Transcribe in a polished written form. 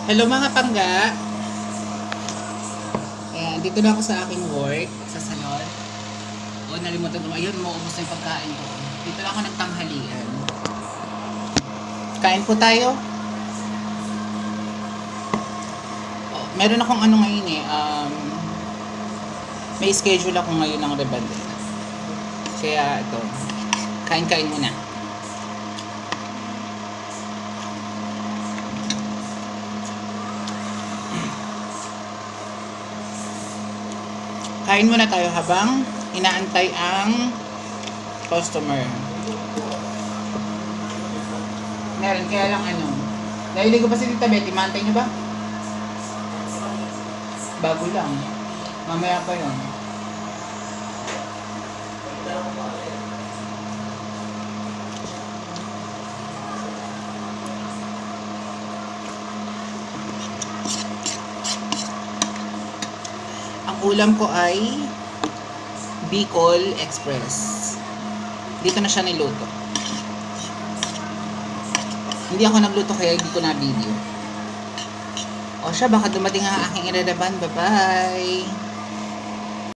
Hello mga pangga. Ayan, dito na ako sa aking work, sa salon. O, nalimutan ko. Ayun, maubos na yung pagkain ko. Dito na ako nagtanghalian. Kain po tayo. O, meron akong ano ngayon eh. May schedule ako ngayon ng reband. Kaya ito, kain-kain muna. Kain muna tayo habang inaantay ang customer. Meron, kaya lang ano. Nahiligo pa si Tita Betty, maantay niyo ba? Bago lang. Mamaya pa yun. Ang ulam ko ay Bicol Express. Dito na siya niluto. Hindi ako nagluto kaya hindi ko na video. O siya, baka dumating ang aking iradaban. Bye-bye!